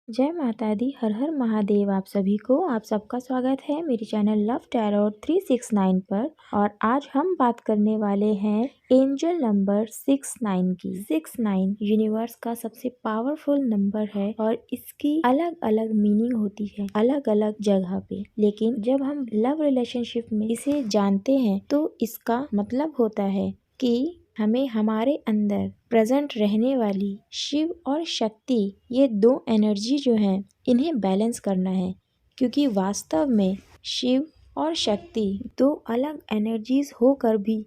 जय माता दी, हर हर महादेव। आप सभी को आप सबका स्वागत है मेरे चैनल लव टैरो 369 पर। और आज हम बात करने वाले हैं एंजल नंबर 69 की। 69 यूनिवर्स का सबसे पावरफुल नंबर है और इसकी अलग अलग मीनिंग होती है अलग अलग जगह पे। लेकिन जब हम लव रिलेशनशिप में इसे जानते हैं तो इसका मतलब होता है कि हमें हमारे अंदर प्रेजेंट रहने वाली शिव और शक्ति, ये दो एनर्जी जो हैं इन्हें बैलेंस करना है। क्योंकि वास्तव में शिव और शक्ति दो अलग एनर्जीज होकर भी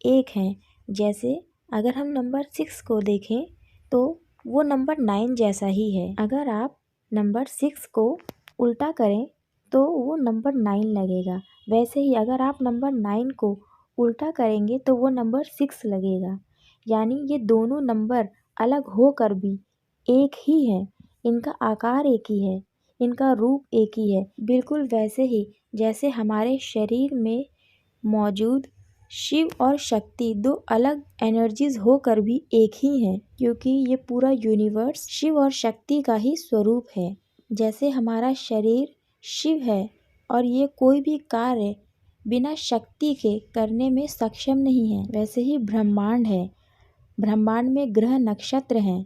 एक हैं। जैसे अगर हम नंबर 6 को देखें तो वो नंबर 9 जैसा ही है। अगर आप नंबर 6 को उल्टा करें तो वो नंबर 9 लगेगा। वैसे ही अगर आप नंबर 9 को उल्टा करेंगे तो वो नंबर 6 लगेगा। यानी ये दोनों नंबर अलग होकर भी एक ही है। इनका आकार एक ही है, इनका रूप एक ही है। बिल्कुल वैसे ही जैसे हमारे शरीर में मौजूद शिव और शक्ति दो अलग एनर्जीज होकर भी एक ही हैं। क्योंकि ये पूरा यूनिवर्स शिव और शक्ति का ही स्वरूप है। जैसे हमारा शरीर शिव है और ये कोई भी कार्य बिना शक्ति के करने में सक्षम नहीं है, वैसे ही ब्रह्मांड है। ब्रह्मांड में ग्रह नक्षत्र हैं,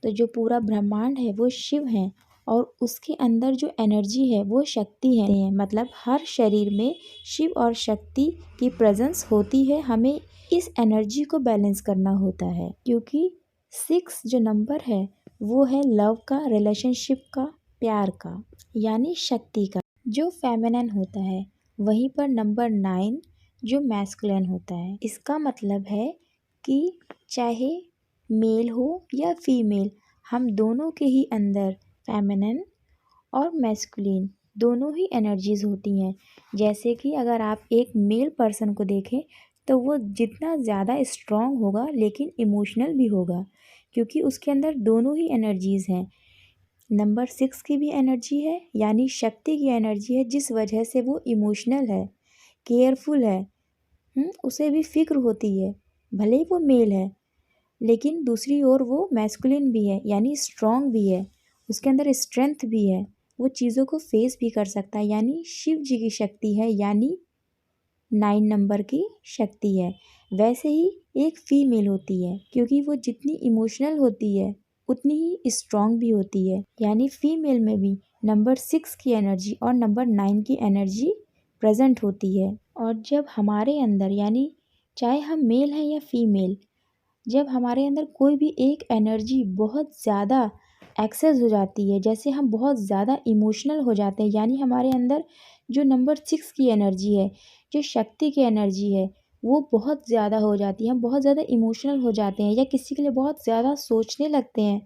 तो जो पूरा ब्रह्मांड है वो शिव है और उसके अंदर जो एनर्जी है वो शक्ति है। मतलब हर शरीर में शिव और शक्ति की प्रेजेंस होती है। हमें इस एनर्जी को बैलेंस करना होता है। क्योंकि 6 जो नंबर है वो है लव का, रिलेशनशिप का, प्यार का, यानी शक्ति का, जो फेमिनिन होता है। वहीं पर नंबर 9 जो मैस्कुलिन होता है। इसका मतलब है कि चाहे मेल हो या फीमेल, हम दोनों के ही अंदर फेमिनिन और मैस्कुलिन दोनों ही एनर्जीज होती हैं। जैसे कि अगर आप एक मेल पर्सन को देखें तो वो जितना ज़्यादा स्ट्रॉन्ग होगा लेकिन इमोशनल भी होगा, क्योंकि उसके अंदर दोनों ही एनर्जीज हैं। नंबर 6 की भी एनर्जी है यानी शक्ति की एनर्जी है, जिस वजह से वो इमोशनल है, केयरफुल है। उसे भी फिक्र होती है, भले ही वो मेल है लेकिन दूसरी ओर वो मैस्कुलिन भी है यानी स्ट्रॉन्ग भी है, उसके अंदर स्ट्रेंथ भी है, वो चीज़ों को फेस भी कर सकता है। यानी शिव जी की शक्ति है, यानी 9 नंबर की शक्ति है। वैसे ही एक फीमेल होती है, क्योंकि वो जितनी इमोशनल होती है उतनी ही स्ट्रॉन्ग भी होती है। यानी फीमेल में भी नंबर 6 की एनर्जी और नंबर 9 की एनर्जी प्रेजेंट होती है। और जब हमारे अंदर, यानी चाहे हम मेल हैं या फीमेल, जब हमारे अंदर कोई भी एक एनर्जी बहुत ज़्यादा एक्सेस हो जाती है, जैसे हम बहुत ज़्यादा इमोशनल हो जाते हैं, यानी हमारे अंदर जो नंबर 6 की एनर्जी है, जो शक्ति की एनर्जी है, वो बहुत ज़्यादा हो जाती है। हम बहुत ज़्यादा इमोशनल हो जाते हैं या किसी के लिए बहुत ज़्यादा सोचने लगते हैं,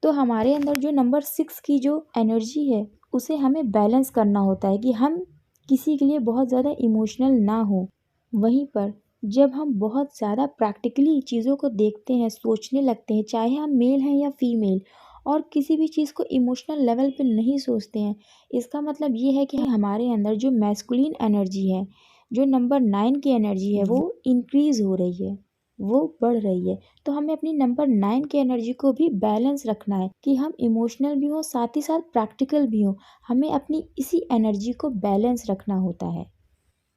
तो हमारे अंदर जो नंबर 6 की जो एनर्जी है उसे हमें बैलेंस करना होता है कि हम किसी के लिए बहुत ज़्यादा इमोशनल ना हो। वहीं पर जब हम बहुत ज़्यादा प्रैक्टिकली चीज़ों को देखते हैं, सोचने लगते हैं, चाहे हम मेल हैं या फीमेल, और किसी भी चीज़ को इमोशनल लेवल पे नहीं सोचते हैं, इसका मतलब ये है कि हमारे अंदर जो मैस्कुलिन एनर्जी है, जो नंबर 9 की एनर्जी है, वो इंक्रीज़ हो रही है, वो बढ़ रही है। तो हमें अपनी नंबर 9 की एनर्जी को भी बैलेंस रखना है कि हम इमोशनल भी हों, साथ ही साथ प्रैक्टिकल भी हों। हमें अपनी इसी एनर्जी को बैलेंस रखना होता है।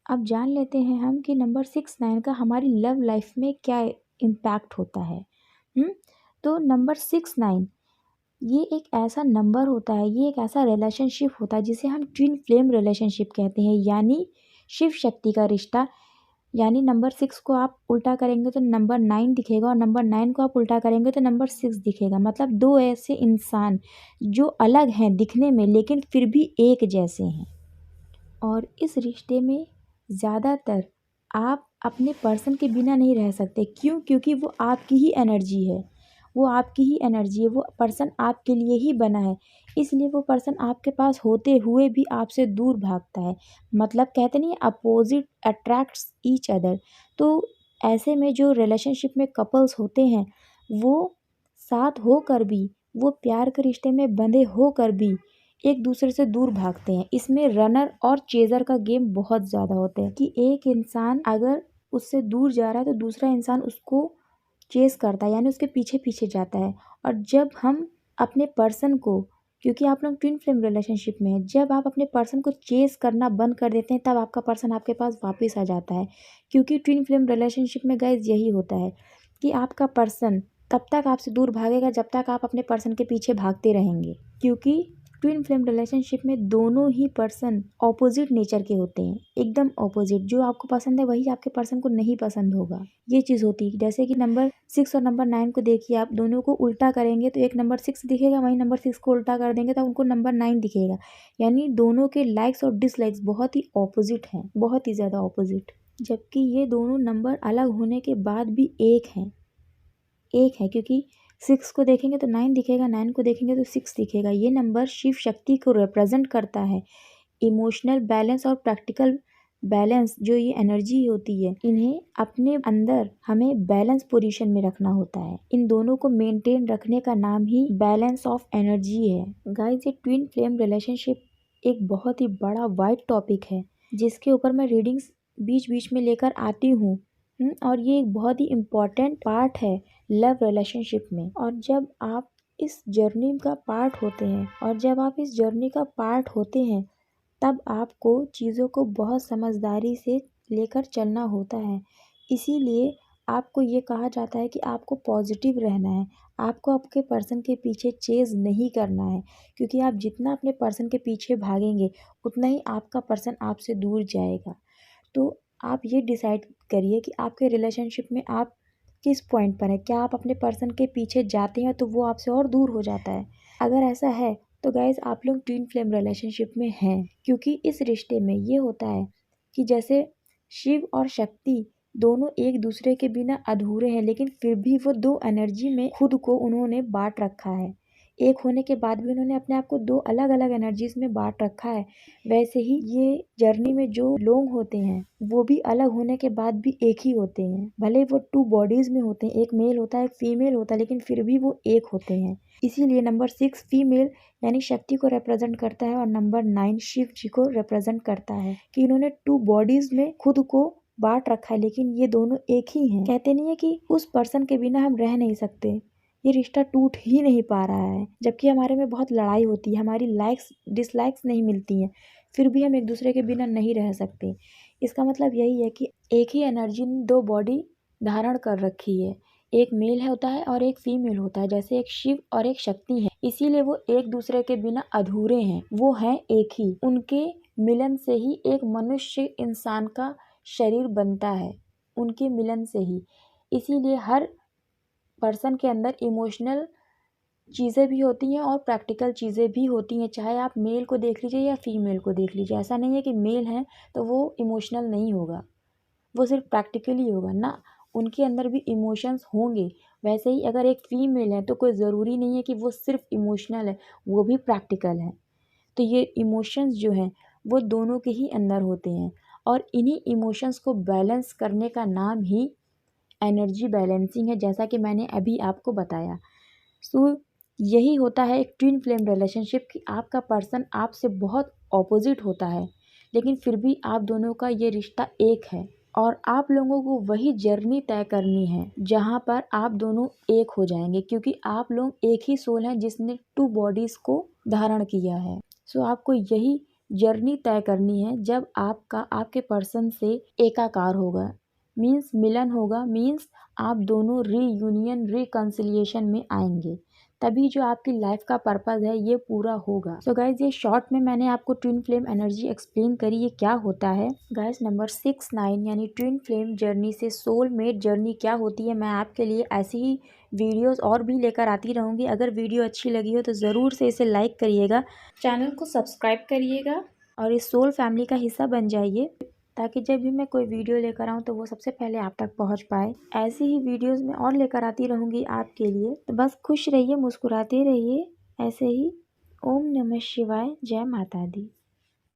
अब जान लेते हैं हम कि नंबर 6 9 का हमारी लव लाइफ में क्या इम्पैक्ट होता है। तो नंबर 6 9 ये एक ऐसा नंबर होता है, ये एक ऐसा रिलेशनशिप होता है जिसे हम ट्विन फ्लेम रिलेशनशिप कहते हैं, यानी शिव शक्ति का रिश्ता। यानी नंबर 6 को आप उल्टा करेंगे तो नंबर 9 दिखेगा और नंबर 9 को आप उल्टा करेंगे तो नंबर 6 दिखेगा। मतलब दो ऐसे इंसान जो अलग हैं दिखने में लेकिन फिर भी एक जैसे हैं। और इस रिश्ते में ज़्यादातर आप अपने पर्सन के बिना नहीं रह सकते। क्यों? क्योंकि वो आपकी ही एनर्जी है, वो आपकी ही एनर्जी है, वो पर्सन आपके लिए ही बना है। इसलिए वो पर्सन आपके पास होते हुए भी आपसे दूर भागता है। मतलब कहते नहीं, अपोजिट अट्रैक्ट्स ईच अदर। तो ऐसे में जो रिलेशनशिप में कपल्स होते हैं वो साथ होकर भी, वो प्यार के रिश्ते में बंधे होकर भी एक दूसरे से दूर भागते हैं। इसमें रनर और चेजर का गेम बहुत ज़्यादा होता है कि एक इंसान अगर उससे दूर जा रहा है तो दूसरा इंसान उसको चेस करता है, यानी उसके पीछे पीछे जाता है। और जब हम अपने पर्सन को क्योंकि आप लोग ट्विन फ्लेम रिलेशनशिप में हैं। जब आप अपने पर्सन को चेस करना बंद कर देते हैं तब आपका पर्सन आपके पास वापस आ जाता है। क्योंकि ट्विन फ्लेम रिलेशनशिप में गाइस यही होता है कि आपका पर्सन तब तक आपसे दूर भागेगा जब तक आप अपने पर्सन के पीछे भागते रहेंगे। क्योंकि ट्विन फ्लेम रिलेशनशिप में दोनों ही पर्सन ऑपोजिट नेचर के होते हैं, एकदम ऑपोजिट। जो आपको पसंद है वही आपके पर्सन को नहीं पसंद होगा। ये चीज़ होती है। जैसे कि नंबर 6 और नंबर 9 को देखिए, आप दोनों को उल्टा करेंगे तो एक नंबर 6 दिखेगा, वहीं नंबर 6 को उल्टा कर देंगे तो उनको नंबर 9 दिखेगा। यानी दोनों के लाइक्स और डिसलाइक्स बहुत ही ऑपोजिट हैं, बहुत ही ज़्यादा ऑपोजिट। जबकि ये दोनों नंबर अलग होने के बाद भी एक है क्योंकि 6 को देखेंगे तो 9 दिखेगा, 9 को देखेंगे तो 6 दिखेगा। ये नंबर शिव शक्ति को रिप्रेजेंट करता है। इमोशनल बैलेंस और प्रैक्टिकल बैलेंस, जो ये एनर्जी होती है, इन्हें अपने अंदर हमें बैलेंस पोजीशन में रखना होता है। इन दोनों को मेंटेन रखने का नाम ही बैलेंस ऑफ एनर्जी है। गाइस, ये ट्विन फ्लेम रिलेशनशिप एक बहुत ही बड़ा वाइड टॉपिक है जिसके ऊपर मैं रीडिंग्स बीच बीच में लेकर आती हूँ। और ये एक बहुत ही इम्पॉर्टेंट पार्ट है लव रिलेशनशिप में। और जब आप इस जर्नी का पार्ट होते हैं तब आपको चीज़ों को बहुत समझदारी से लेकर चलना होता है। इसीलिए आपको ये कहा जाता है कि आपको पॉजिटिव रहना है, आपको आपके पर्सन के पीछे चेज़ नहीं करना है। क्योंकि आप जितना अपने पर्सन के पीछे भागेंगे उतना ही आपका पर्सन आपसे दूर जाएगा। तो आप ये डिसाइड करिए कि आपके रिलेशनशिप में आप किस पॉइंट पर हैं। क्या आप अपने पर्सन के पीछे जाते हैं तो वो आपसे और दूर हो जाता है? अगर ऐसा है तो गाइज़, आप लोग ट्विन फ्लेम रिलेशनशिप में हैं। क्योंकि इस रिश्ते में ये होता है कि जैसे शिव और शक्ति दोनों एक दूसरे के बिना अधूरे हैं, लेकिन फिर भी वो दो एनर्जी में खुद को उन्होंने बांट रखा है। एक होने के बाद भी उन्होंने अपने आप को दो अलग अलग एनर्जीज में बांट रखा है। वैसे ही ये जर्नी में जो लोग होते हैं वो भी अलग होने के बाद भी एक ही होते हैं। भले वो 2 बॉडीज में होते हैं, एक मेल होता है एक फीमेल होता है, लेकिन फिर भी वो एक होते हैं। इसीलिए नंबर 6 फीमेल यानी शक्ति को रिप्रेजेंट करता है और नंबर 9 शिव जी को रिप्रेजेंट करता है कि इन्होंने 2 बॉडीज में खुद को बांट रखा है, लेकिन ये दोनों एक ही हैं। कहते नहीं है कि उस पर्सन के बिना हम रह नहीं सकते, ये रिश्ता टूट ही नहीं पा रहा है। जबकि हमारे में बहुत लड़ाई होती है, हमारी लाइक्स डिसलाइक्स नहीं मिलती हैं, फिर भी हम एक दूसरे के बिना नहीं रह सकते। इसका मतलब यही है कि एक ही एनर्जी ने 2 बॉडी धारण कर रखी है, एक मेल होता है और एक फीमेल होता है। जैसे एक शिव और एक शक्ति है, इसीलिए वो एक दूसरे के बिना अधूरे हैं, वो हैं एक ही। उनके मिलन से ही एक मनुष्य इंसान का शरीर बनता है, उनके मिलन से ही। इसीलिए हर पर्सन के अंदर इमोशनल चीज़ें भी होती हैं और प्रैक्टिकल चीज़ें भी होती हैं। चाहे आप मेल को देख लीजिए या फीमेल को देख लीजिए, ऐसा नहीं है कि मेल हैं तो वो इमोशनल नहीं होगा, वो सिर्फ प्रैक्टिकली होगा ना, उनके अंदर भी इमोशंस होंगे। वैसे ही अगर एक फीमेल है तो कोई ज़रूरी नहीं है कि वो सिर्फ इमोशनल है, वो भी प्रैक्टिकल है। तो ये इमोशंस जो हैं वो दोनों के ही अंदर होते हैं और इन्हीं इमोशंस को बैलेंस करने का नाम ही एनर्जी बैलेंसिंग है, जैसा कि मैंने अभी आपको बताया। सो यही होता है एक ट्विन फ्लेम रिलेशनशिप कि आपका पर्सन आपसे बहुत ऑपोजिट होता है, लेकिन फिर भी आप दोनों का ये रिश्ता एक है और आप लोगों को वही जर्नी तय करनी है जहाँ पर आप दोनों एक हो जाएंगे। क्योंकि आप लोग एक ही सोल हैं जिसने 2 बॉडीज़ को धारण किया है। सो आपको यही जर्नी तय करनी है जब आपका आपके पर्सन से एकाकार होगा, मीन्स मिलन होगा, मीन्स आप दोनों रीयूनियन रिकन्सिलिएशन में आएंगे, तभी जो आपकी लाइफ का पर्पज़ है ये पूरा होगा। सो गाइज, ये शॉर्ट में मैंने आपको ट्विन फ्लेम एनर्जी एक्सप्लेन करी, ये क्या होता है। गाइज, नंबर 6 9 यानी ट्विन फ्लेम जर्नी से सोलमेट जर्नी क्या होती है, मैं आपके लिए ऐसी ही वीडियोस और भी लेकर आती रहूँगी। अगर वीडियो अच्छी लगी हो तो ज़रूर से इसे लाइक करिएगा, चैनल को सब्सक्राइब करिएगा और इस सोल फैमिली का हिस्सा बन जाइए, ताकि जब भी मैं कोई वीडियो लेकर आऊँ तो वो सबसे पहले आप तक पहुँच पाए। ऐसी ही वीडियोस मैं और लेकर आती रहूँगी आपके लिए। तो बस खुश रहिए, मुस्कुराते रहिए ऐसे ही। ओम नमः शिवाय, जय माता दी।